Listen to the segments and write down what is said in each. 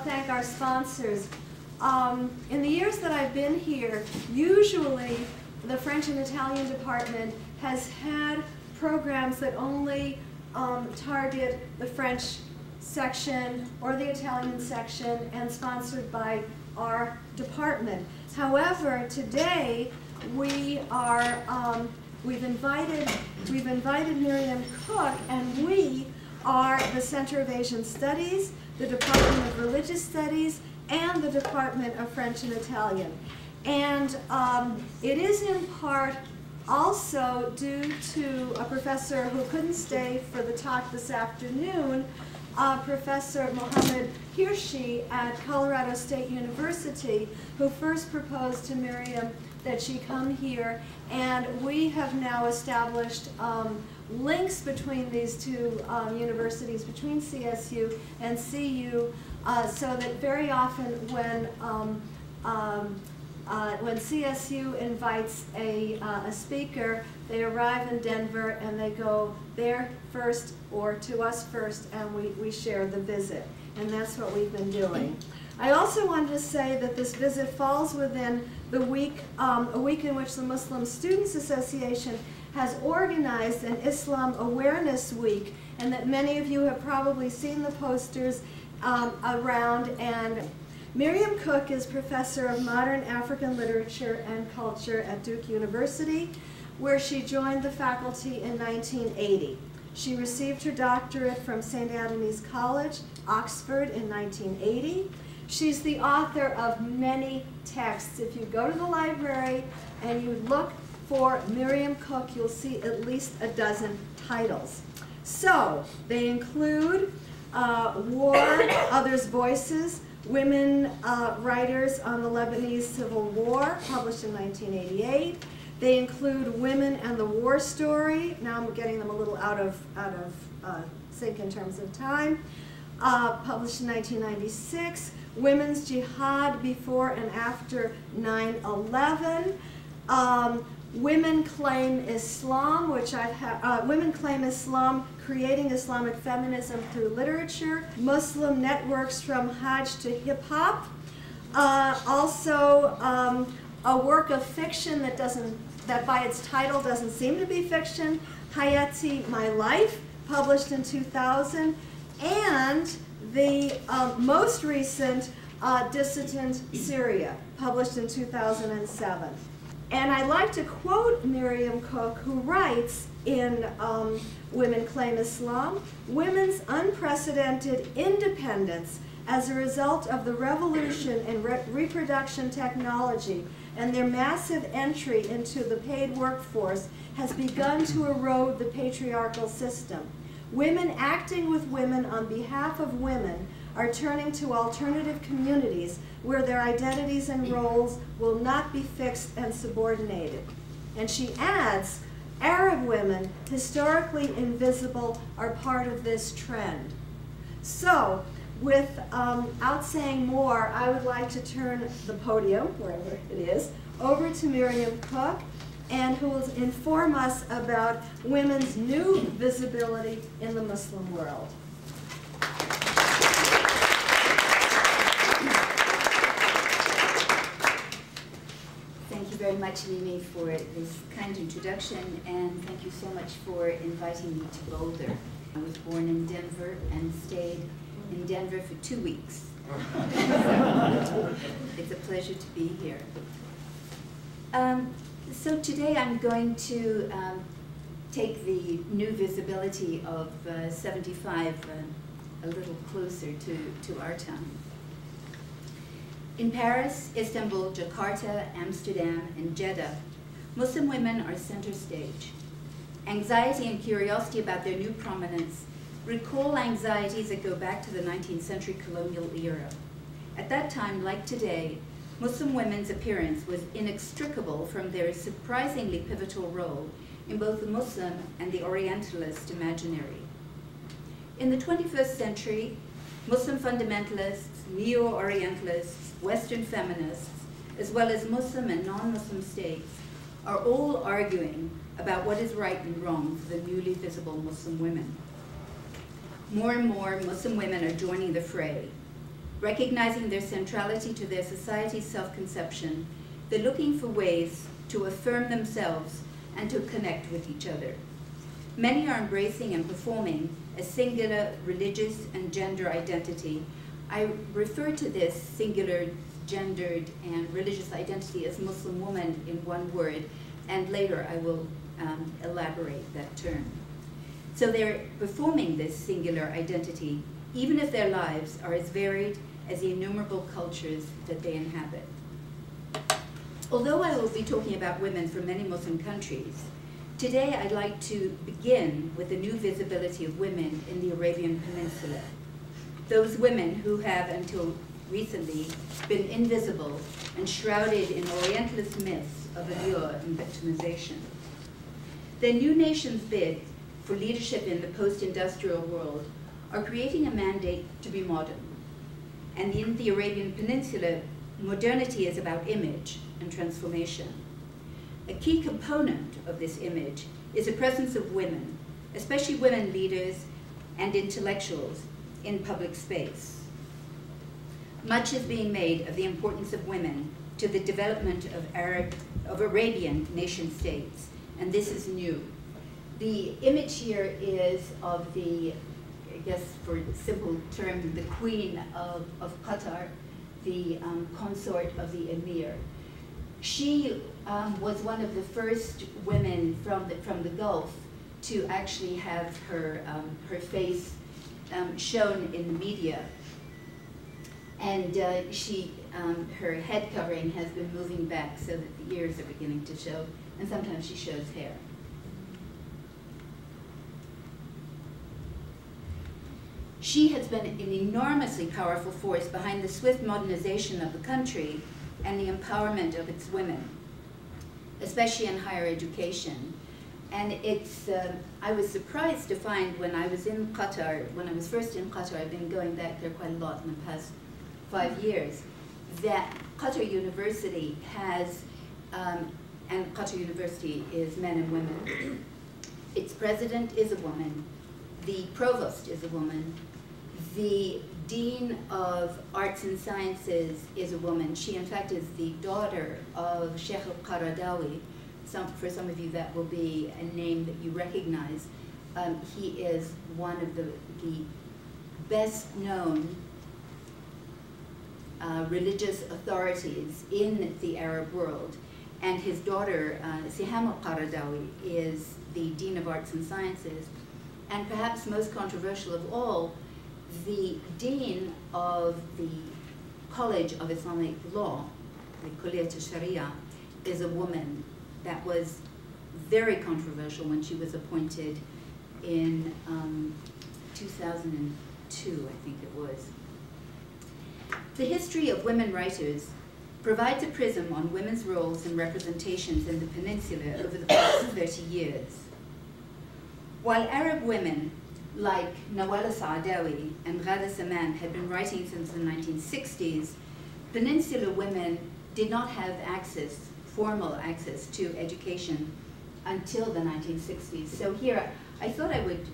thank our sponsors. In the years that I've been here, usually the French and Italian department has had programs that only target the French section or the Italian section and sponsored by our department. However, today we are we've invited Miriam Cook, and we are the Center of Asian Studies, the Department of Religious Studies, and the Department of French and Italian. And it is in part also due to a professor who couldn't stay for the talk this afternoon, Professor Mohammed Hirshi at Colorado State University, who first proposed to Miriam that she come here, and we have now established links between these two universities, between CSU and CU, so that very often when CSU invites a speaker, they arrive in Denver and they go there first or to us first, and we share the visit. And that's what we've been doing. I also wanted to say that this visit falls within the week, a week in which the Muslim Students Association has organized an Islam Awareness Week, and that many of you have probably seen the posters around. And Miriam Cook is Professor of Modern African Literature and Culture at Duke University, where she joined the faculty in 1980. She received her doctorate from St. Antony's College, Oxford, in 1980. She's the author of many texts. If you go to the library and you look for Miriam Cook, you'll see at least a dozen titles. So they include War, Others' Voices, Women Writers on the Lebanese Civil War, published in 1988. They include Women and the War Story. Now I'm getting them a little out of sync in terms of time. Published in 1996. Women's Jihad Before and After 9/11. Women Claim Islam, which Women Claim Islam, Creating Islamic Feminism Through Literature. Muslim Networks from Hajj to Hip Hop. Also a work of fiction that by its title doesn't seem to be fiction, Hayati, My Life, published in 2000, and the most recent Dissident Syria, published in 2007. And I like to quote Miriam Cook, who writes in Women Claim Islam, "Women's unprecedented independence as a result of the revolution in reproduction technology and their massive entry into the paid workforce has begun to erode the patriarchal system. Women acting with women on behalf of women are turning to alternative communities where their identities and roles will not be fixed and subordinated." And she adds, "Arab women, historically invisible, are part of this trend." So, without saying more, I would like to turn the podium, wherever it is, over to Miriam Cook, and who will inform us about women's new visibility in the Muslim world. Thank you very much, Mimi, for this kind introduction, and thank you so much for inviting me to Boulder. I was born in Denver and stayed in Denver for 2 weeks. So it's a pleasure to be here. So today I'm going to take the new visibility of 75 a little closer to our time. In Paris, Istanbul, Jakarta, Amsterdam, and Jeddah, Muslim women are center stage. Anxiety and curiosity about their new prominence recall anxieties that go back to the 19th century colonial era. At that time, like today, Muslim women's appearance was inextricable from their surprisingly pivotal role in both the Muslim and the Orientalist imaginary. In the 21st century, Muslim fundamentalists, neo-Orientalists, Western feminists, as well as Muslim and non-Muslim states, are all arguing about what is right and wrong for the newly visible Muslim women. More and more Muslim women are joining the fray. Recognizing their centrality to their society's self-conception, they're looking for ways to affirm themselves and to connect with each other. Many are embracing and performing a singular religious and gender identity. I refer to this singular, gendered, and religious identity as Muslim woman in one word, and later I will elaborate that term. So they're performing this singular identity, even if their lives are as varied as the innumerable cultures that they inhabit. Although I will be talking about women from many Muslim countries, today I'd like to begin with the new visibility of women in the Arabian Peninsula. Those women who have, until recently, been invisible and shrouded in Orientalist myths of allure and victimization. The new nation's bid for leadership in the post-industrial world are creating a mandate to be modern. And in the Arabian Peninsula, modernity is about image and transformation. A key component of this image is the presence of women, especially women leaders and intellectuals, in public space. Much is being made of the importance of women to the development of Arabian nation states, and this is new. The image here is of the, I guess for simple term, the Queen of Qatar, the consort of the Emir. She was one of the first women from the Gulf to actually have her face shown in the media. And her head covering has been moving back so that the ears are beginning to show, and sometimes she shows hair. She has been an enormously powerful force behind the swift modernization of the country and the empowerment of its women, especially in higher education. And I was surprised to find when I was in Qatar, when I was first in Qatar, I've been going back there quite a lot in the past 5 years, that Qatar University has, and Qatar University is men and women. Its president is a woman. The provost is a woman. The dean of arts and sciences is a woman. She, in fact, is the daughter of Sheikh al-Qaradawi. For some of you, that will be a name that you recognize. He is one of the best known religious authorities in the Arab world. And his daughter, Siham al-Qaradawi, is the dean of arts and sciences. And perhaps most controversial of all, the dean of the College of Islamic Law, the Kulliyat al-Sharia, is a woman. That was very controversial when she was appointed in 2002, I think it was. The history of women writers provides a prism on women's roles and representations in the peninsula over the past 30 years. While Arab women like Nawala Saadawi and Ghada Saman had been writing since the 1960s, Peninsula women did not have formal access to education until the 1960s. So here, I thought I would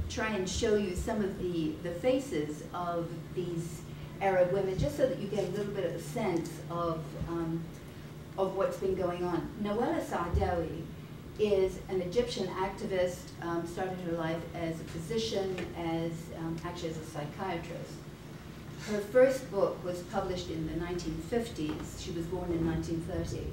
try and show you some of the faces of these Arab women, just so that you get a little bit of a sense of what's been going on. Nawala Saadawi is an Egyptian activist, started her life as a physician, actually as a psychiatrist. Her first book was published in the 1950s. She was born in 1930.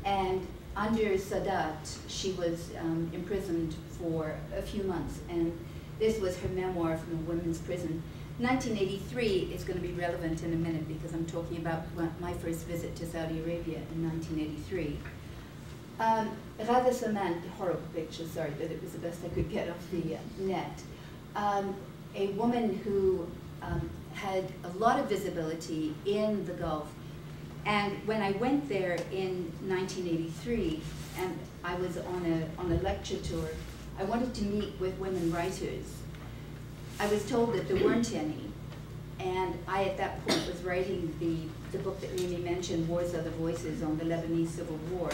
And under Sadat, she was imprisoned for a few months. And this was her memoir from a women's prison. 1983 is going to be relevant in a minute because I'm talking about my first visit to Saudi Arabia in 1983. Ghada Saman, horrible picture, sorry, but it was the best I could get off the net. A woman who had a lot of visibility in the Gulf. And when I went there in 1983, and I was on a lecture tour, I wanted to meet with women writers. I was told that there weren't any. And I, at that point, was writing the book that Mimi mentioned, Wars Are the Voices, on the Lebanese Civil War.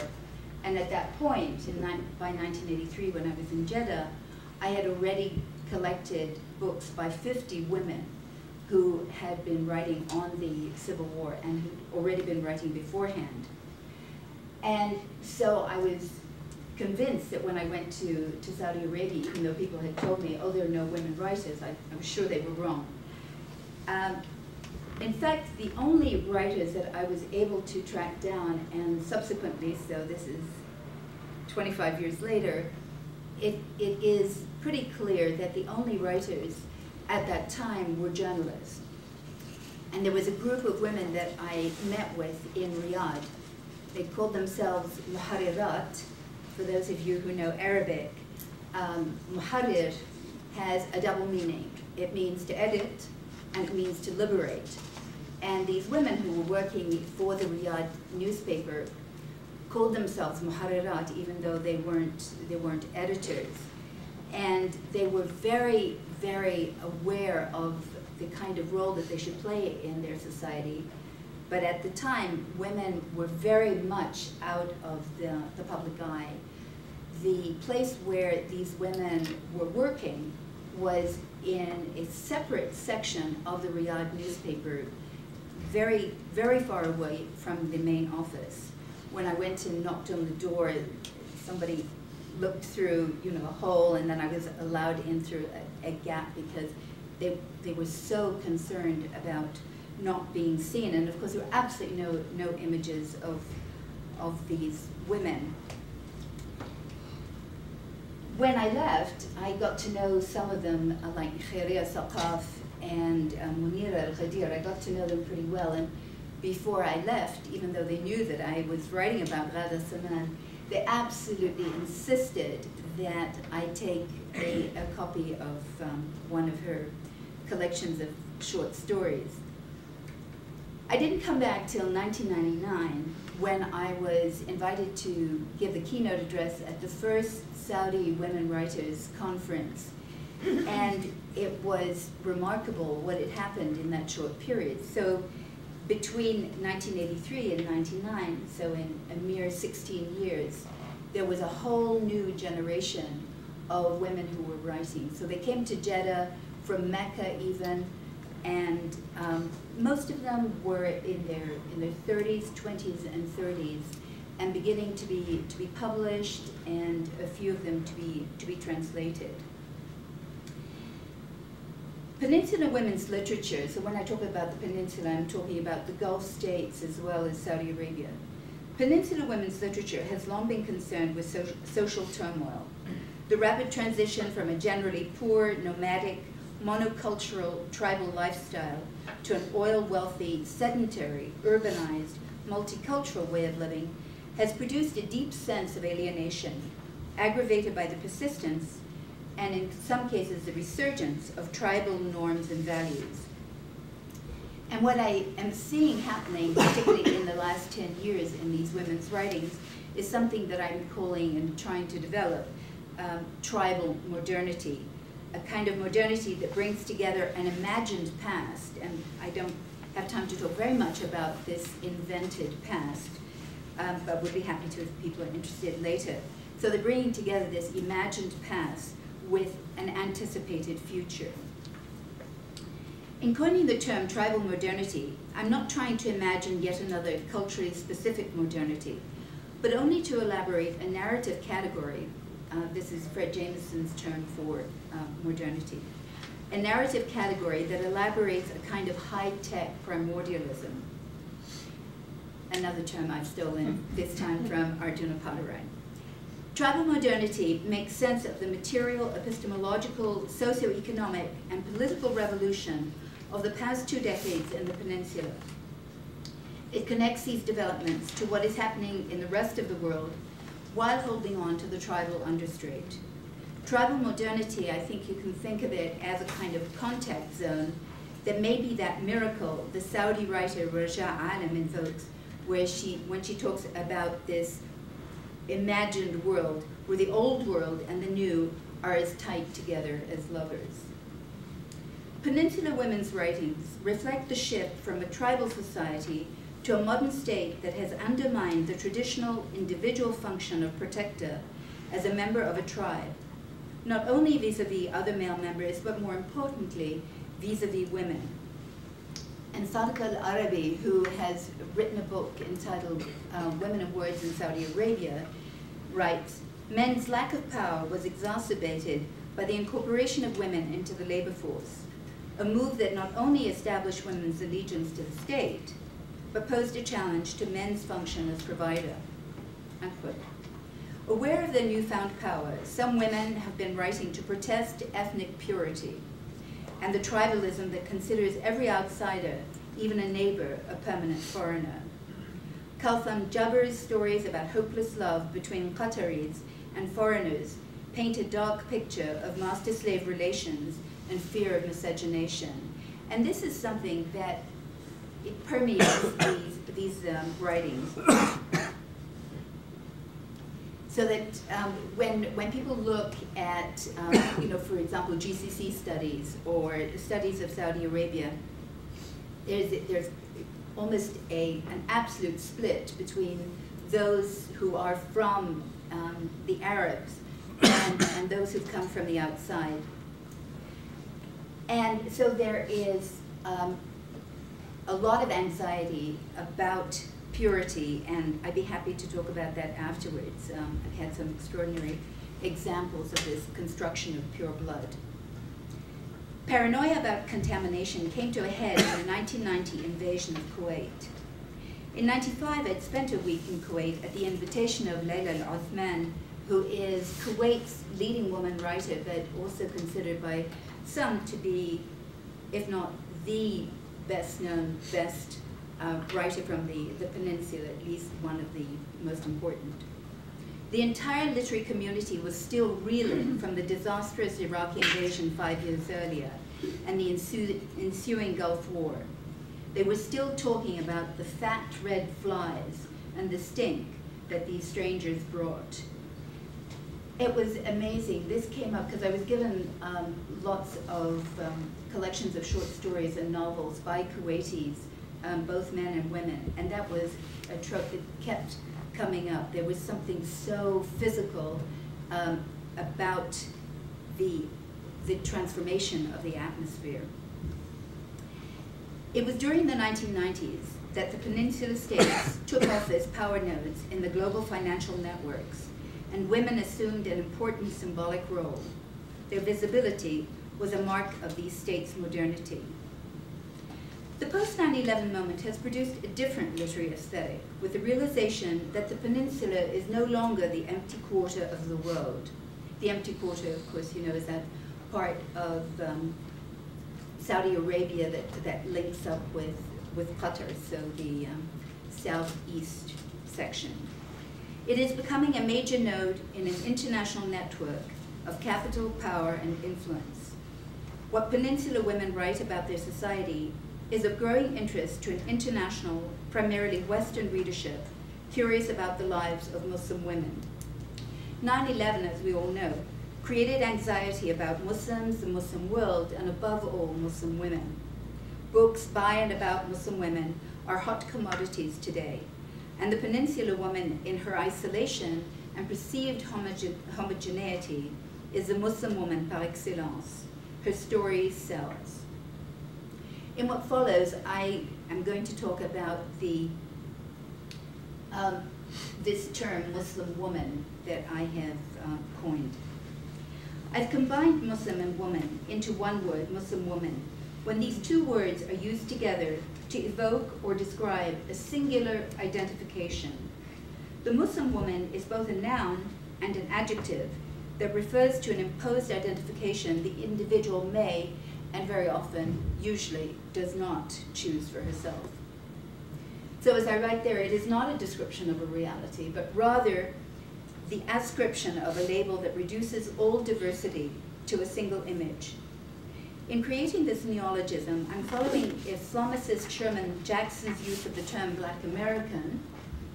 And at that point, by 1983, when I was in Jeddah, I had already collected books by 50 women who had been writing on the Civil War and who'd already been writing beforehand. And so I was convinced that when I went to Saudi Arabia, even though people had told me, oh, there are no women writers, I was sure they were wrong. In fact, the only writers that I was able to track down, and subsequently, so this is 25 years later, it is pretty clear that the only writers at that time were journalists. And there was a group of women that I met with in Riyadh. They called themselves muharrirat. For those of you who know Arabic, muharrir has a double meaning. It means to edit, and it means to liberate. And these women who were working for the Riyadh newspaper called themselves muharrirat, even though they weren't editors. And they were very, very aware of the kind of role that they should play in their society. But at the time, women were very much out of the public eye. The place where these women were working was in a separate section of the Riyadh newspaper, very, very far away from the main office. When I went and knocked on the door, somebody looked through, a hole, and then I was allowed in through a gap because they were so concerned about not being seen. And of course, there were absolutely no images of these women. When I left, I got to know some of them, like Khairia Saqaf and Munira Al-Ghadir. I got to know them pretty well. And before I left, even though they knew that I was writing about Ghada Saman, they absolutely insisted that I take a copy of one of her collections of short stories. I didn't come back till 1999 when I was invited to give the keynote address at the first Saudi Women Writers Conference. And it was remarkable what had happened in that short period. So between 1983 and 99, so in a mere 16 years, there was a whole new generation of women who were writing. So they came to Jeddah from Mecca even, and most of them were in their 30s, 20s, and 30s, and beginning to be published, and a few of them to be translated. Peninsula women's literature, so when I talk about the Peninsula, I'm talking about the Gulf states as well as Saudi Arabia. Peninsula women's literature has long been concerned with social turmoil, the rapid transition from a generally poor, nomadic, monocultural, tribal lifestyle to an oil-wealthy, sedentary, urbanized, multicultural way of living has produced a deep sense of alienation, aggravated by the persistence and in some cases the resurgence of tribal norms and values. And what I am seeing happening, particularly in the last 10 years in these women's writings, is something that I'm calling and trying to develop tribal modernity, a kind of modernity that brings together an imagined past, and I don't have time to talk very much about this invented past, but would be happy to if people are interested later. So they're bringing together this imagined past with an anticipated future. In coining the term tribal modernity, I'm not trying to imagine yet another culturally specific modernity, but only to elaborate a narrative category. This is Fred Jameson's term for modernity. A narrative category that elaborates a kind of high-tech primordialism. Another term I've stolen, this time from Arjuna Padarai. Tribal modernity makes sense of the material, epistemological, socioeconomic, and political revolution of the past 2 decades in the Peninsula. It connects these developments to what is happening in the rest of the world while holding on to the tribal understraight. Tribal modernity, I think you can think of it as a kind of contact zone that may be that miracle the Saudi writer Raja Alam invokes, where when she talks about this imagined world, where the old world and the new are as tight together as lovers. Peninsula women's writings reflect the shift from a tribal society to a modern state that has undermined the traditional individual function of protector as a member of a tribe, not only vis-a-vis other male members, but more importantly, vis-a-vis women. And Sadiq al-Arabi, who has written a book entitled Women and Words in Saudi Arabia, writes, men's lack of power was exacerbated by the incorporation of women into the labor force, a move that not only established women's allegiance to the state, but posed a challenge to men's function as provider, unquote. Aware of their newfound power, some women have been writing to protest ethnic purity and the tribalism that considers every outsider, even a neighbor, a permanent foreigner. Kaltham Jabbar's stories about hopeless love between Qataris and foreigners paint a dark picture of master-slave relations and fear of miscegenation. And this is something that it permeates these writings. So that when people look at, for example, GCC studies or studies of Saudi Arabia, there's almost an absolute split between those who are from the Arabs and those who've come from the outside. And so there is a lot of anxiety about purity, and I'd be happy to talk about that afterwards. I've had some extraordinary examples of this construction of pure blood. Paranoia about contamination came to a head in the 1990 invasion of Kuwait. In '95, I'd spent a week in Kuwait at the invitation of Layla al-Othman, who is Kuwait's leading woman writer, but also considered by some to be, if not the best-known, best writer from the Peninsula, at least one of the most important. The entire literary community was still reeling from the disastrous Iraqi invasion 5 years earlier and the ensuing Gulf War. They were still talking about the fat red flies and the stink that these strangers brought. It was amazing. This came up because I was given lots of collections of short stories and novels by Kuwaitis, both men and women, and that was a trope that kept coming up. There was something so physical about the transformation of the atmosphere. It was during the 1990s that the Peninsula states took off as power nodes in the global financial networks, and women assumed an important symbolic role. Their visibility was a mark of these states' modernity. The post-9/11 moment has produced a different literary aesthetic, with the realization that the Peninsula is no longer the empty quarter of the world. The empty quarter, of course, is that part of Saudi Arabia that links up with Qatar, so the southeast section. It is becoming a major node in an international network of capital, power, and influence. What Peninsula women write about their society is of growing interest to an international, primarily Western readership, curious about the lives of Muslim women. 9/11, as we all know, created anxiety about Muslims, the Muslim world, and above all, Muslim women. Books by and about Muslim women are hot commodities today, and the Peninsula woman, in her isolation and perceived homogeneity, is a Muslim woman par excellence. Her story sells. In what follows, I am going to talk about this term, Muslim woman, that I have coined. I've combined Muslim and woman into one word, Muslim woman, when these two words are used together to evoke or describe a singular identification. The Muslim woman is both a noun and an adjective that refers to an imposed identification the individual may, and very often, usually, does not choose for herself. So as I write there, it is not a description of a reality, but rather the ascription of a label that reduces all diversity to a single image. In creating this neologism, I'm following Islamicist Sherman Jackson's use of the term Black American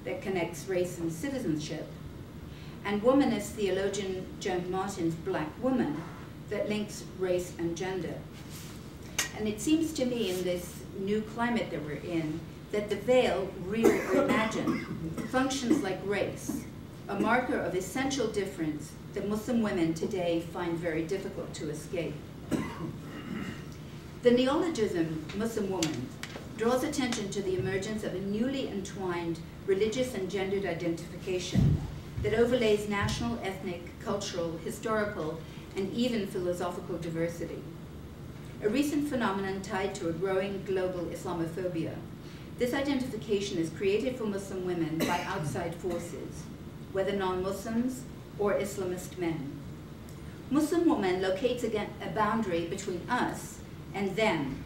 that connects race and citizenship, and womanist theologian Joan Martin's Black woman that links race and gender. And it seems to me in this new climate that we're in that the veil, real or imagined, functions like race, a marker of essential difference that Muslim women today find very difficult to escape. The neologism Muslim woman draws attention to the emergence of a newly entwined religious and gendered identification that overlays national, ethnic, cultural, historical, and even philosophical diversity. A recent phenomenon tied to a growing global Islamophobia. This identification is created for Muslim women by outside forces, whether non-Muslims or Islamist men. Muslim woman locates a boundary between us and them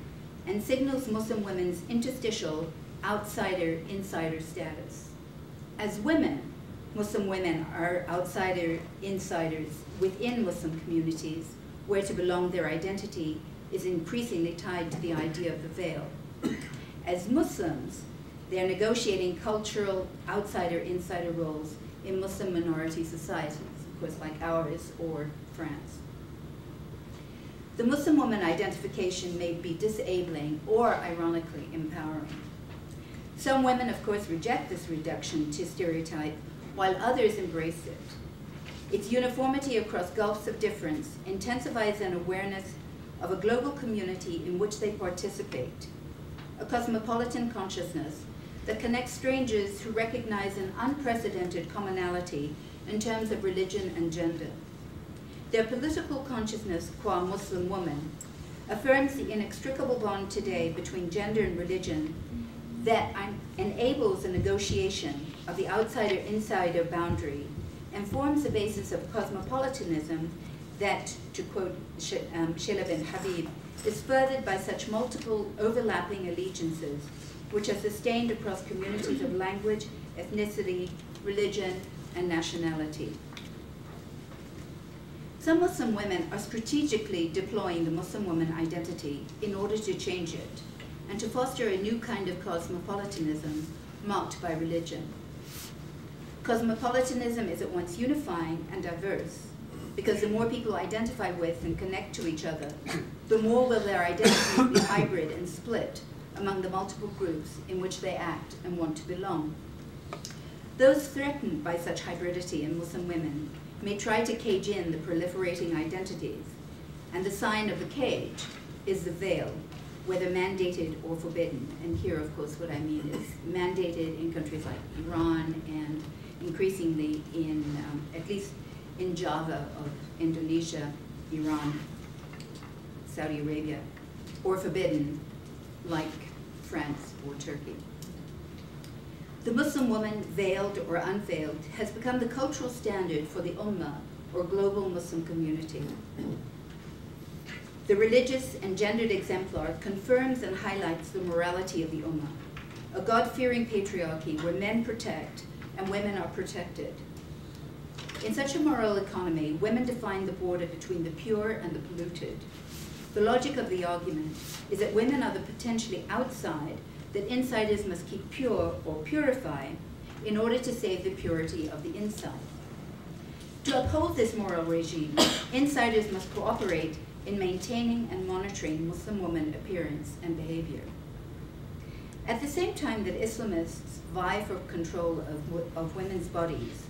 and signals Muslim women's interstitial outsider-insider status. As women, Muslim women are outsider-insiders within Muslim communities where to belong their identity is increasingly tied to the idea of the veil. As Muslims, they are negotiating cultural outsider-insider roles in Muslim minority societies, of course like ours or France. The Muslim woman identification may be disabling or, ironically, empowering. Some women, of course, reject this reduction to stereotype, while others embrace it. Its uniformity across gulfs of difference intensifies an awareness of a global community in which they participate, a cosmopolitan consciousness that connects strangers who recognize an unprecedented commonality in terms of religion and gender. Their political consciousness, qua Muslim woman, affirms the inextricable bond today between gender and religion that enables a negotiation of the outsider-insider boundary and forms the basis of cosmopolitanism that, to quote Sheila bin Habib, is furthered by such multiple overlapping allegiances which are sustained across communities of language, ethnicity, religion, and nationality. Some Muslim women are strategically deploying the Muslim woman identity in order to change it and to foster a new kind of cosmopolitanism marked by religion. Cosmopolitanism is at once unifying and diverse, because the more people identify with and connect to each other, the more will their identities be hybrid and split among the multiple groups in which they act and want to belong. Those threatened by such hybridity in Muslim women may try to cage in the proliferating identities, and the sign of the cage is the veil, whether mandated or forbidden. And here, of course, what I mean is mandated in countries like Iran and increasingly in, at least in Java of Indonesia, Iran, Saudi Arabia, or forbidden like France or Turkey. The Muslim woman, veiled or unveiled, has become the cultural standard for the Ummah, or global Muslim community. The religious and gendered exemplar confirms and highlights the morality of the Ummah, a God-fearing patriarchy where men protect and women are protected. In such a moral economy, women define the border between the pure and the polluted. The logic of the argument is that women are the potentially outside that insiders must keep pure or purify in order to save the purity of the inside. To uphold this moral regime, insiders must cooperate in maintaining and monitoring Muslim woman appearance and behavior. At the same time that Islamists vie for control of women's bodies,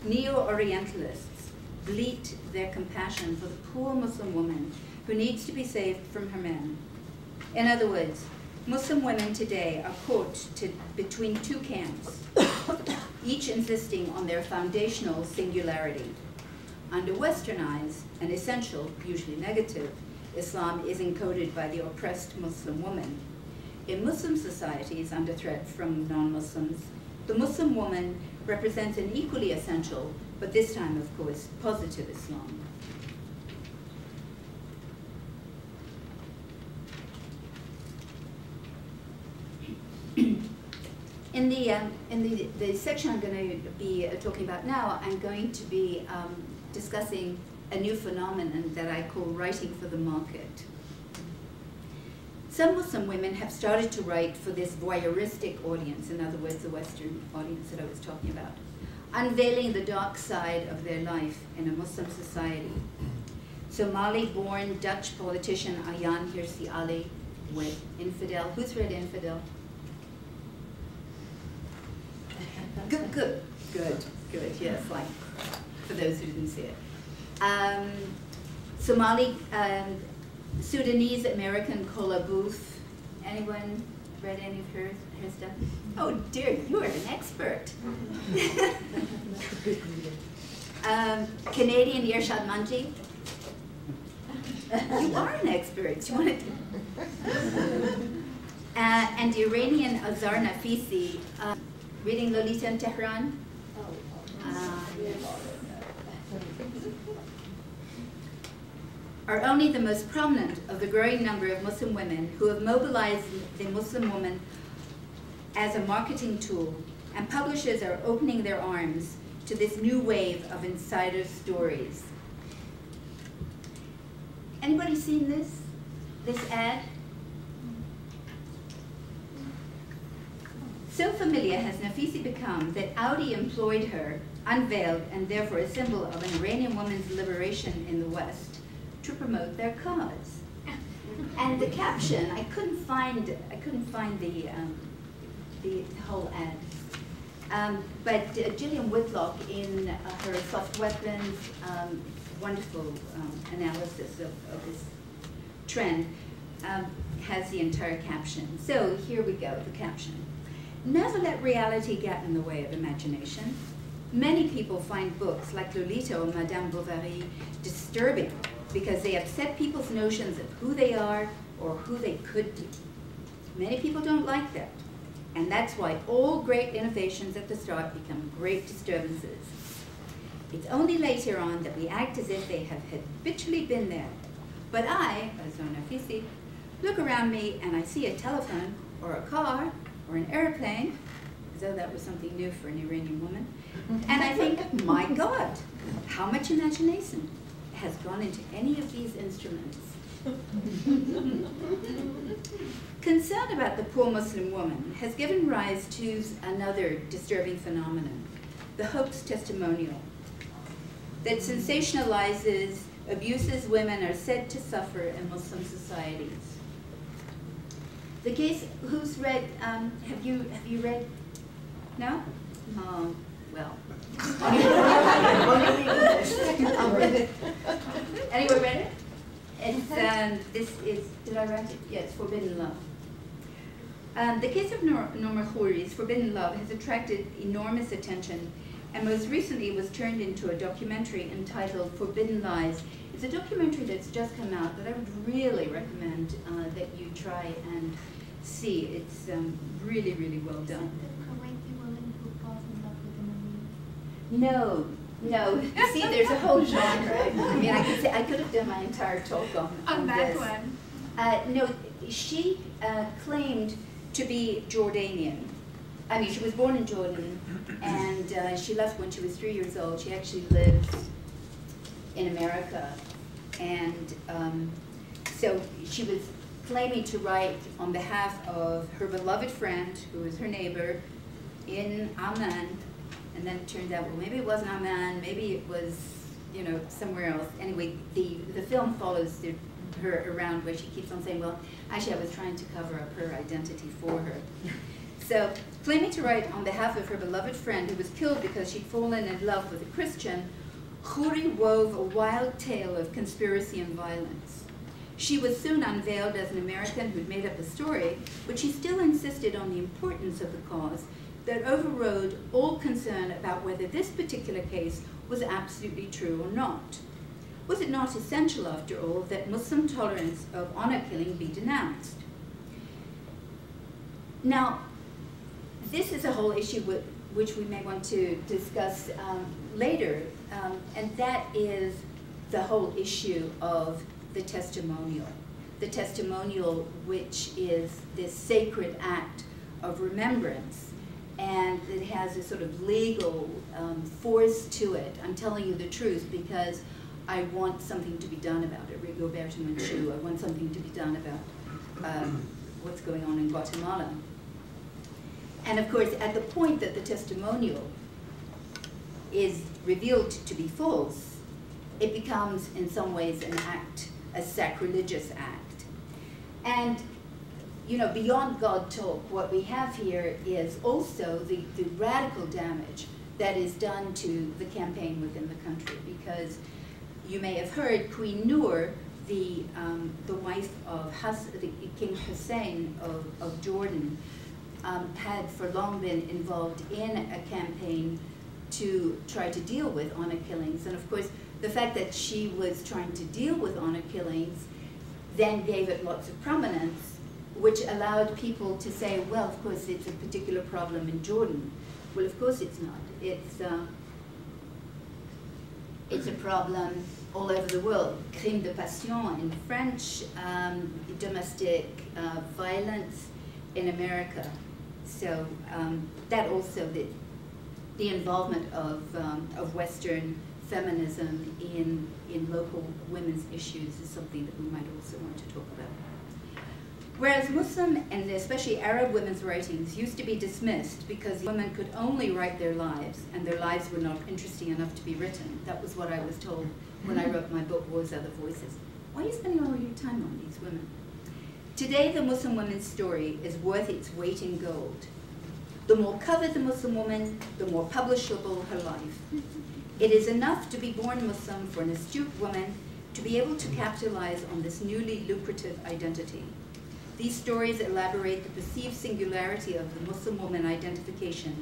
Neo-Orientalists bleat their compassion for the poor Muslim woman who needs to be saved from her man. In other words, Muslim women today are caught between two camps, each insisting on their foundational singularity. Under westernized and essential, usually negative, Islam is encoded by the oppressed Muslim woman. In Muslim societies under threat from non-Muslims, the Muslim woman represents an equally essential, but this time, of course, positive Islam. In the section I'm going to be talking about now, I'm going to be discussing a new phenomenon that I call writing for the market. Some Muslim women have started to write for this voyeuristic audience, in other words, the Western audience that I was talking about, unveiling the dark side of their life in a Muslim society. Somali-born Dutch politician Ayaan Hirsi Ali with Infidel. Who's read Infidel? Good, yes, like, for those who didn't see it. Sudanese American Kola Booth, anyone read any of her stuff? Oh dear, you are an expert. Canadian Irshad Manji. You are an expert. You want to? And Iranian Azar Nafisi, reading Lolita in Tehran. Are only the most prominent of the growing number of Muslim women who have mobilized the Muslim woman as a marketing tool, and publishers are opening their arms to this new wave of insider stories. Anybody seen this ad? So familiar has Nafisi become that Audi employed her, unveiled and therefore a symbol of an Iranian woman's liberation in the West, to promote their cause. And the caption, I couldn't find the whole ad. But Gillian Whitlock, in her Soft Weapons, wonderful analysis of this trend, has the entire caption. So here we go, the caption. Never let reality get in the way of imagination. Many people find books like Lolita or Madame Bovary disturbing because they upset people's notions of who they are or who they could be. Many people don't like that. And that's why all great innovations at the start become great disturbances. It's only later on that we act as if they have habitually been there. But I, as Nafisi, look around me and I see a telephone or a car or an airplane, as though that was something new for an Iranian woman, and I think, my God, how much imagination has gone into any of these instruments? Concern about the poor Muslim woman has given rise to another disturbing phenomenon, the hoax testimonial, that sensationalizes abuses women are said to suffer in Muslim societies. The case, who's read, have you read? No? Well. Anyone read it? It's, this is, did I write it? Yeah, it's Forbidden Love. The case of Norma Khouri's Forbidden Love has attracted enormous attention, and most recently was turned into a documentary entitled Forbidden Lies. It's a documentary that's just come out that I would really recommend that you try and see. It's really, really well done. No, no. You see, there's a whole genre. I mean, I could have done my entire talk on that this. one. No, she claimed to be Jordanian. I mean, she was born in Jordan, and she left when she was 3 years old. She actually lives in America, and so she was claiming to write on behalf of her beloved friend, who was her neighbor, in Amman. And then it turned out, well, maybe it wasn't Amman, maybe it was, you know, somewhere else. Anyway, the film follows her around where she keeps on saying, well, actually I was trying to cover up her identity for her. So, claiming to write on behalf of her beloved friend who was killed because she'd fallen in love with a Christian, Khouri wove a wild tale of conspiracy and violence. She was soon unveiled as an American who'd made up a story, but she still insisted on the importance of the cause that overrode all concern about whether this particular case was absolutely true or not. Was it not essential, after all, that Muslim tolerance of honor killing be denounced? Now, this is a whole issue which we may want to discuss later, and that is the whole issue of the testimonial. The testimonial, which is this sacred act of remembrance, and it has a sort of legal force to it. I'm telling you the truth because I want something to be done about it. Rigoberto Menchú, I want something to be done about what's going on in Guatemala. And of course, at the point that the testimonial is revealed to be false, it becomes in some ways an act, a sacrilegious act. And you know, beyond God talk, what we have here is also the radical damage that is done to the campaign within the country. Because you may have heard Queen Noor the wife of King Hussein of Jordan, had for long been involved in a campaign to try to deal with honor killings. And of course, the fact that she was trying to deal with honor killings then gave it lots of prominence, which allowed people to say, well, of course, it's a particular problem in Jordan. Well, of course it's not. It's a problem all over the world. Crime de passion in French, domestic violence in America. So that also, the involvement of Western feminism in local women's issues is something that we might also want to talk about. Whereas Muslim and especially Arab women's writings used to be dismissed because women could only write their lives and their lives were not interesting enough to be written. That was what I was told when I wrote my book, Wars, Other Voices. Why are you spending all your time on these women? Today, the Muslim woman's story is worth its weight in gold. The more covered the Muslim woman, the more publishable her life. It is enough to be born Muslim for an astute woman to be able to capitalize on this newly lucrative identity. These stories elaborate the perceived singularity of the Muslim woman identification,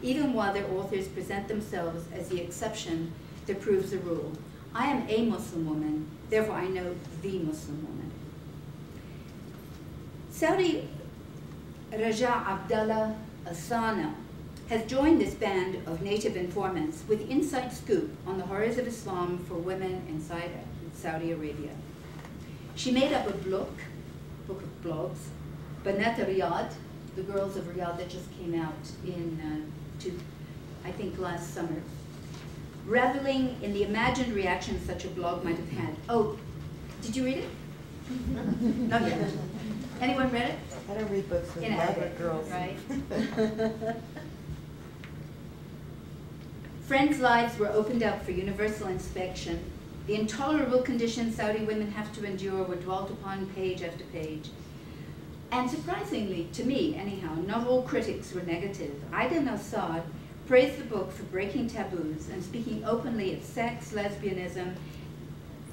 even while their authors present themselves as the exception that proves the rule. I am a Muslim woman, therefore I know the Muslim woman. Saudi Raja Abdallah Asana has joined this band of native informants with inside scoop on the horrors of Islam for women inside Saudi Arabia. She made up a book of blogs, Banat Riyadh, the Girls of Riyadh, that just came out in, I think last summer, reveling in the imagined reactions such a blog might have had. Oh, did you read it? Not yet. Anyone read it? I don't read books with elaborate girls. Right. Friends' lives were opened up for universal inspection. The intolerable conditions Saudi women have to endure were dwelt upon page after page. And surprisingly, to me anyhow, not all critics were negative. Aida Nassad praised the book for breaking taboos and speaking openly of sex, lesbianism,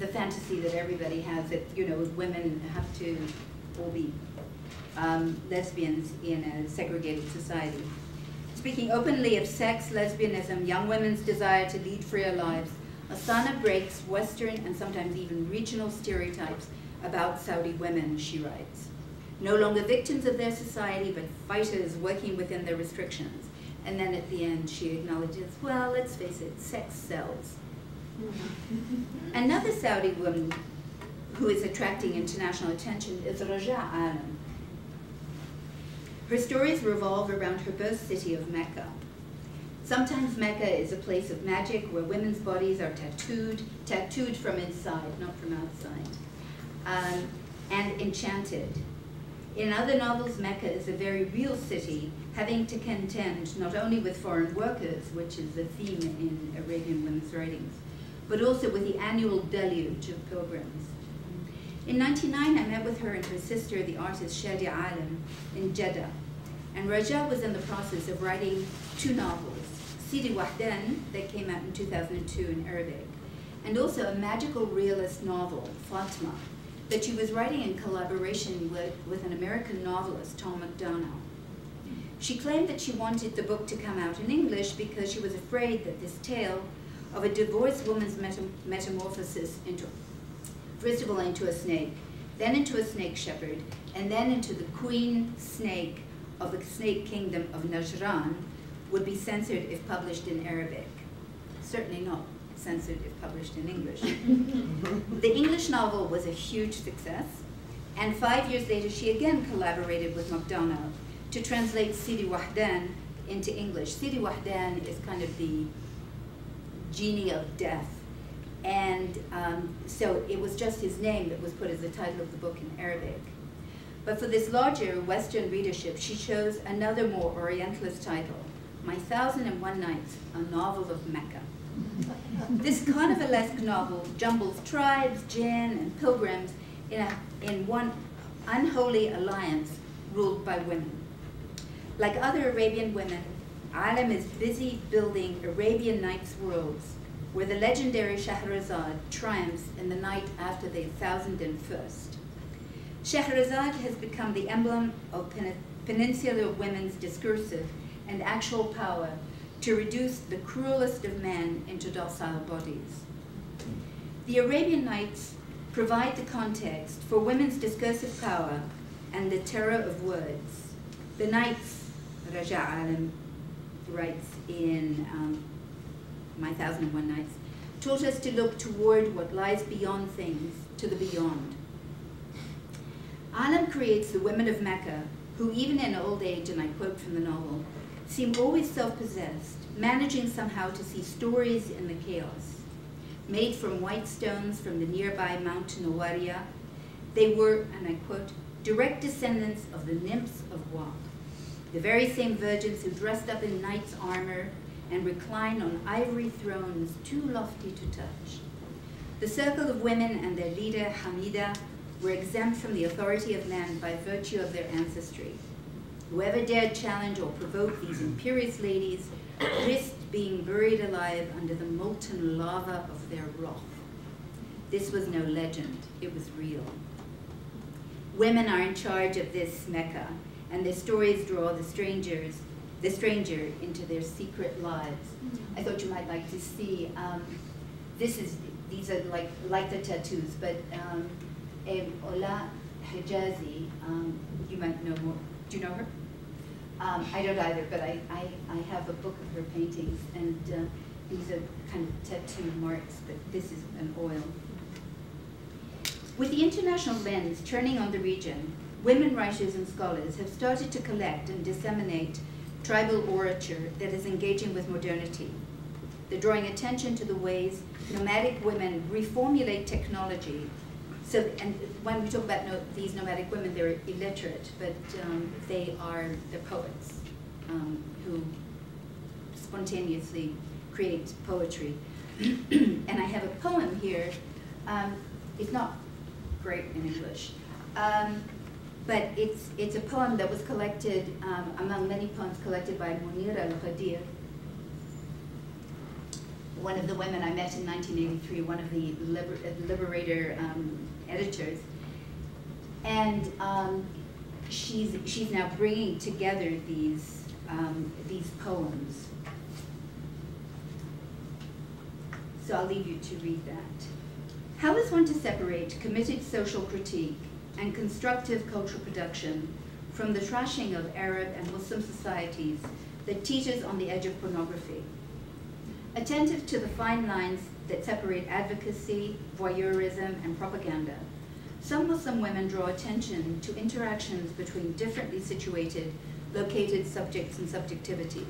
the fantasy that everybody has that, you know, women have to all be lesbians in a segregated society. Speaking openly of sex, lesbianism, young women's desire to lead freer lives, Asana breaks Western and sometimes even regional stereotypes about Saudi women, she writes. No longer victims of their society, but fighters working within their restrictions. And then at the end, she acknowledges, well, let's face it, sex sells. Another Saudi woman who is attracting international attention is Raja Alam. Her stories revolve around her birth city of Mecca. Sometimes Mecca is a place of magic where women's bodies are tattooed from inside, not from outside, and enchanted. In other novels, Mecca is a very real city, having to contend not only with foreign workers, which is a theme in Arabian women's writings, but also with the annual deluge of pilgrims. In '99, I met with her and her sister, the artist Shadia Alam, in Jeddah, and Raja was in the process of writing 2 novels, Sidi Wahdan, that came out in 2002 in Arabic, and also a magical realist novel, Fatma, that she was writing in collaboration with an American novelist, Tom McDonough. She claimed that she wanted the book to come out in English because she was afraid that this tale of a divorced woman's metamorphosis into, first of all, into a snake, then into a snake shepherd, and then into the queen snake of the snake kingdom of Najran would be censored if published in Arabic. Certainly not censored if published in English. The English novel was a huge success, and 5 years later she again collaborated with McDonough to translate Sidi Wahdan into English. Sidi Wahdan is kind of the genie of death, and so it was just his name that was put as the title of the book in Arabic. But for this larger Western readership, she chose another more Orientalist title, My 1001 Nights, a Novel of Mecca. This carnivalesque novel jumbles tribes, jinn, and pilgrims in one unholy alliance ruled by women. Like other Arabian women, Alam is busy building Arabian Nights worlds where the legendary Shahrazad triumphs in the night after the 1001st. Shahrazad has become the emblem of Peninsula women's discursive and actual power to reduce the cruelest of men into docile bodies. The Arabian Nights provide the context for women's discursive power and the terror of words. The Nights, Raja Alam writes in My 1001 Nights, taught us to look toward what lies beyond things, to the beyond. Alam creates the women of Mecca, who even in old age, and I quote from the novel, seem always self-possessed, managing somehow to see stories in the chaos. Made from white stones from the nearby Mount Nawaria, they were, and I quote, direct descendants of the nymphs of Waq, the very same virgins who dressed up in knight's armor and recline on ivory thrones too lofty to touch. The circle of women and their leader, Hamida, were exempt from the authority of men by virtue of their ancestry. Whoever dared challenge or provoke these imperious ladies risked being buried alive under the molten lava of their wrath. This was no legend, it was real. Women are in charge of this Mecca, and their stories draw the stranger into their secret lives. I thought you might like to see, these are like the tattoos, but Ola Hijazi, you might know more. Do you know her? I don't either, but I have a book of her paintings, and these are kind of tattoo marks, but this is an oil. With the international lens turning on the region, women writers and scholars have started to collect and disseminate tribal orature that is engaging with modernity. They're drawing attention to the ways nomadic women reformulate technology. So, and when we talk about these nomadic women, they're illiterate, but they're poets who spontaneously create poetry. And I have a poem here. It's not great in English, but it's a poem that was collected among many poems collected by Munira al-Qadir, one of the women I met in 1983, one of the Liberator editors, and she's now bringing together these poems. So I'll leave you to read that. How is one to separate committed social critique and constructive cultural production from the trashing of Arab and Muslim societies that teeters on the edge of pornography? Attentive to the fine lines that separate advocacy, voyeurism, and propaganda, some Muslim women draw attention to interactions between differently situated, located subjects and subjectivities.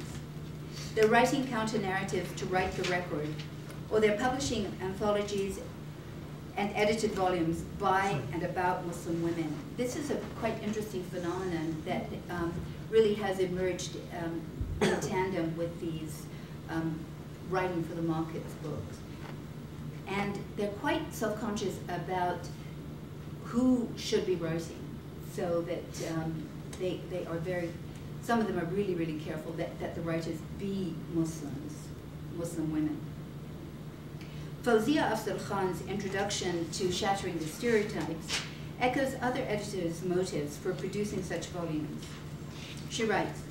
They're writing counter-narratives to write the record, or they're publishing anthologies and edited volumes by and about Muslim women. This is a quite interesting phenomenon that really has emerged in tandem with these writing for the markets books. And they're quite self-conscious about who should be writing, so that they are very, some of them are really, really careful that the writers be Muslim women. Fawzia Afzal Khan's introduction to Shattering the Stereotypes echoes other editors' motives for producing such volumes. She writes,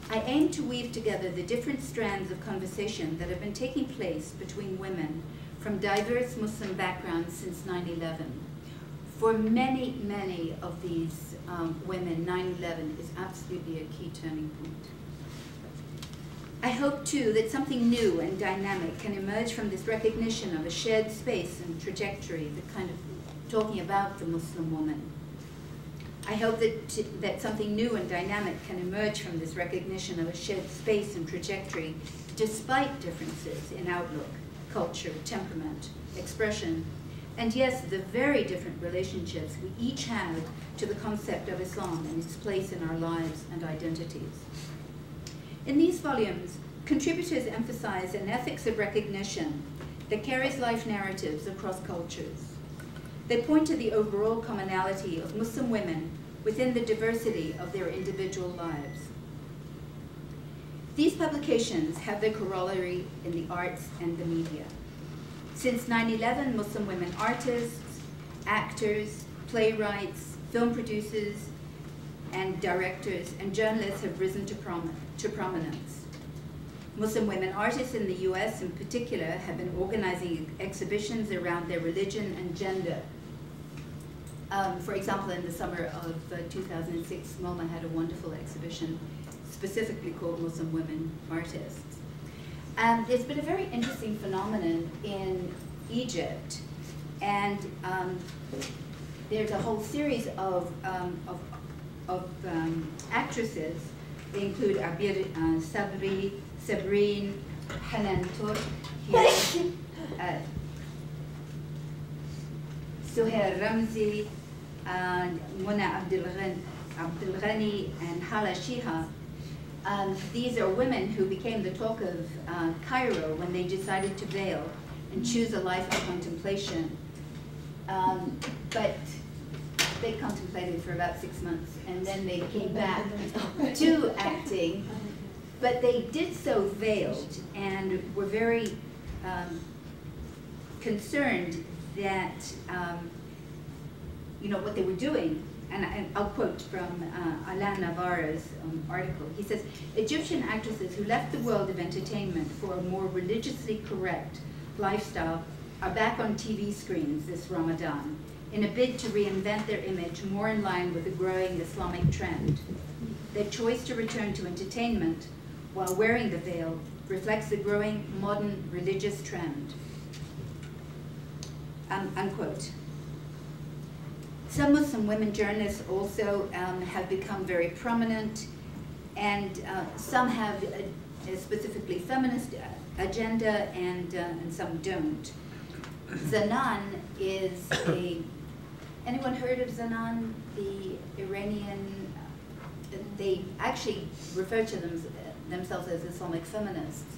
I aim to weave together the different strands of conversation that have been taking place between women from diverse Muslim backgrounds since 9/11. For many, many of these women, 9/11 is absolutely a key turning point. I hope, too, that something new and dynamic can emerge from this recognition of a shared space and trajectory, the kind of talking about the Muslim woman. I hope that something new and dynamic can emerge from this recognition of a shared space and trajectory, despite differences in outlook, culture, temperament, expression, and yes, the very different relationships we each have to the concept of Islam and its place in our lives and identities. In these volumes, contributors emphasize an ethics of recognition that carries life narratives across cultures. They point to the overall commonality of Muslim women within the diversity of their individual lives. These publications have their corollary in the arts and the media. Since 9/11, Muslim women artists, actors, playwrights, film producers, and directors and journalists have risen to prominence. Muslim women artists in the US in particular have been organizing exhibitions around their religion and gender. For example, in the summer of 2006, MoMA had a wonderful exhibition specifically called Muslim Women Artists. There's been a very interesting phenomenon in Egypt, and there's a whole series of actresses. They include Sabri, Sabrine, Hanan Tur, Suhair Ramzi, and Mona Abdul Ghani, and Hala Shiha. These are women who became the talk of Cairo when they decided to veil and choose a life of contemplation. But they contemplated for about 6 months, and then they came back to acting. But they did so veiled and were very concerned that what they were doing. And I'll quote from Alain Navarro's article. He says, Egyptian actresses who left the world of entertainment for a more religiously correct lifestyle are back on TV screens this Ramadan in a bid to reinvent their image more in line with the growing Islamic trend. Their choice to return to entertainment while wearing the veil reflects the growing modern religious trend. Unquote. Some Muslim women journalists also have become very prominent, and some have a specifically feminist agenda, and some don't. Zanan is anyone heard of Zanan, the Iranian, they actually refer to themselves as Islamic feminists,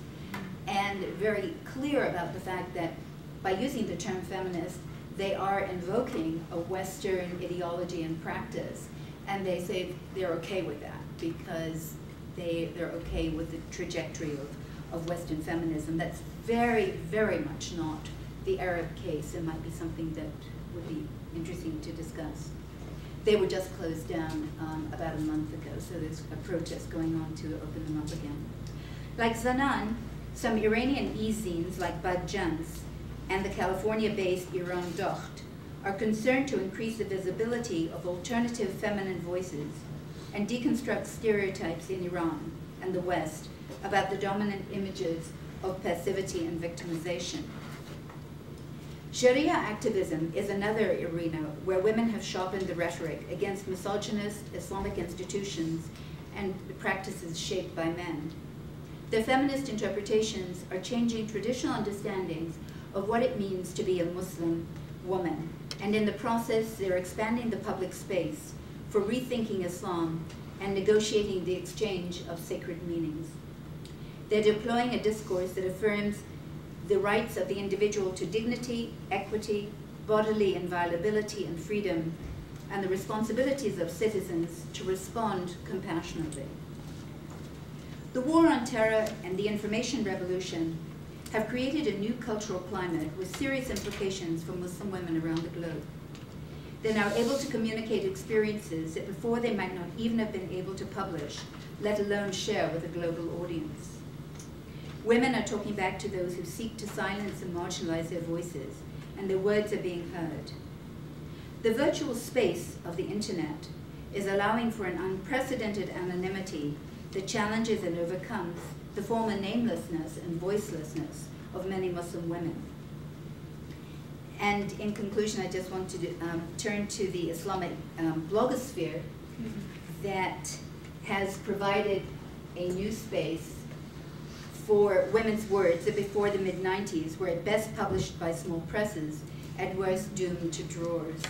and very clear about the fact that by using the term feminist, they are invoking a Western ideology and practice, and they say they're okay with that because they're okay with the trajectory of Western feminism. That's very, very much not the Arab case. It might be something that would be interesting to discuss. They were just closed down about a month ago, so there's a protest going on to open them up again. Like Zanan, some Iranian e-zines like Badjans and the California-based Iran Docht are concerned to increase the visibility of alternative feminine voices and deconstruct stereotypes in Iran and the West about the dominant images of passivity and victimization. Sharia activism is another arena where women have sharpened the rhetoric against misogynist Islamic institutions and the practices shaped by men. Their feminist interpretations are changing traditional understandings of what it means to be a Muslim woman, and in the process they're expanding the public space for rethinking Islam and negotiating the exchange of sacred meanings. They're deploying a discourse that affirms the rights of the individual to dignity, equity, bodily inviolability and freedom, and the responsibilities of citizens to respond compassionately. The war on terror and the information revolution have created a new cultural climate with serious implications for Muslim women around the globe. They're now able to communicate experiences that before they might not even have been able to publish, let alone share with a global audience. Women are talking back to those who seek to silence and marginalize their voices, and their words are being heard. The virtual space of the internet is allowing for an unprecedented anonymity that challenges and overcomes the former namelessness and voicelessness of many Muslim women. And in conclusion, I just want to turn to the Islamic blogosphere that has provided a new space for women's words that before the mid-90s were at best published by small presses, at worst doomed to drawers.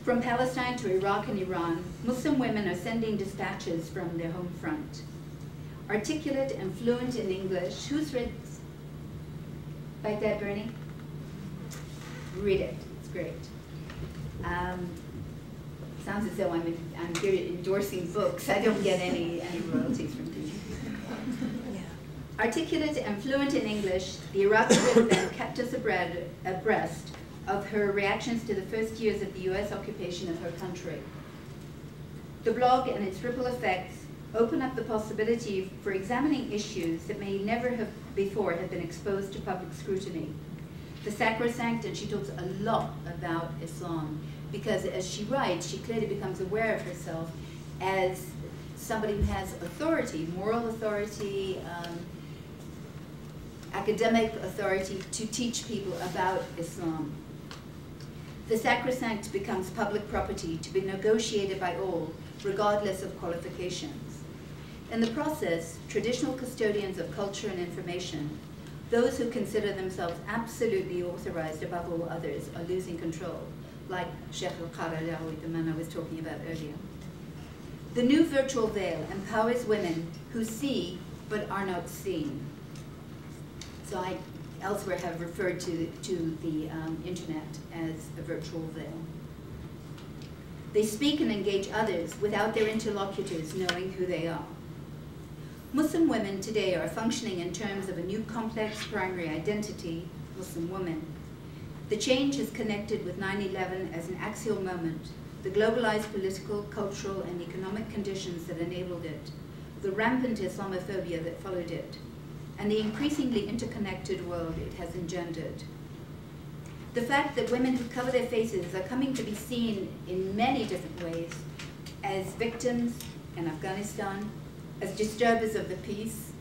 From Palestine to Iraq and Iran, Muslim women are sending dispatches from their home front. Articulate and fluent in English. Who's read like that, Bernie? Read it. It's great. Sounds as though I'm here endorsing books. I don't get any royalties from these. Yeah. Articulate and fluent in English, the Iraqi kept us abreast of her reactions to the first years of the US occupation of her country. The blog and its ripple effects open up the possibility for examining issues that may never have before have been exposed to public scrutiny. The sacrosanct, and she talks a lot about Islam, because as she writes, she clearly becomes aware of herself as somebody who has authority, moral authority, academic authority to teach people about Islam. The sacrosanct becomes public property to be negotiated by all, regardless of qualifications. In the process, traditional custodians of culture and information, those who consider themselves absolutely authorized above all others, are losing control, like Sheikh al-Qaradawi, the man I was talking about earlier. The new virtual veil empowers women who see but are not seen. So I elsewhere have referred to the internet as a virtual veil. They speak and engage others without their interlocutors knowing who they are. Muslim women today are functioning in terms of a new complex primary identity, Muslim woman. The change is connected with 9/11 as an axial moment, the globalized political, cultural, and economic conditions that enabled it, the rampant Islamophobia that followed it, and the increasingly interconnected world it has engendered. The fact that women who cover their faces are coming to be seen in many different ways as victims in Afghanistan, as disturbers of the peace,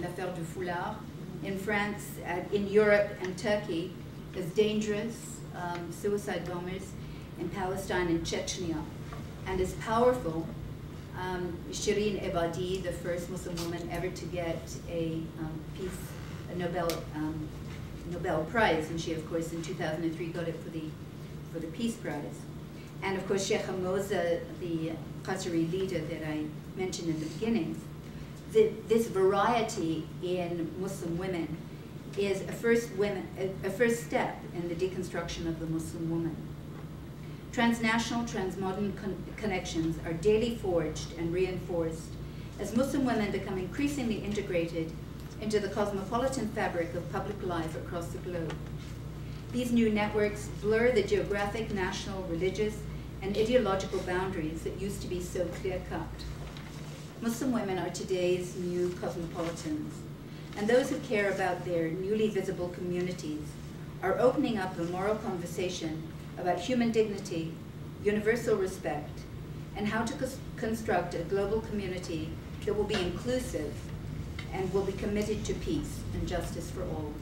l'affaire du foulard, in France, in Europe and Turkey, as dangerous suicide bombers in Palestine and Chechnya, and as powerful, Shireen Ebadi, the first Muslim woman ever to get a Nobel Prize, and she, of course, in 2003 got it for the Peace Prize. And of course, Sheikh Hamoza, the Qasri leader that I mentioned in the beginning. This variety in Muslim women is a first step in the deconstruction of the Muslim woman. Transnational, transmodern connections are daily forged and reinforced as Muslim women become increasingly integrated into the cosmopolitan fabric of public life across the globe. These new networks blur the geographic, national, religious, and ideological boundaries that used to be so clear-cut. Muslim women are today's new cosmopolitans, and those who care about their newly visible communities are opening up a moral conversation about human dignity, universal respect, and how to construct a global community that will be inclusive and will be committed to peace and justice for all.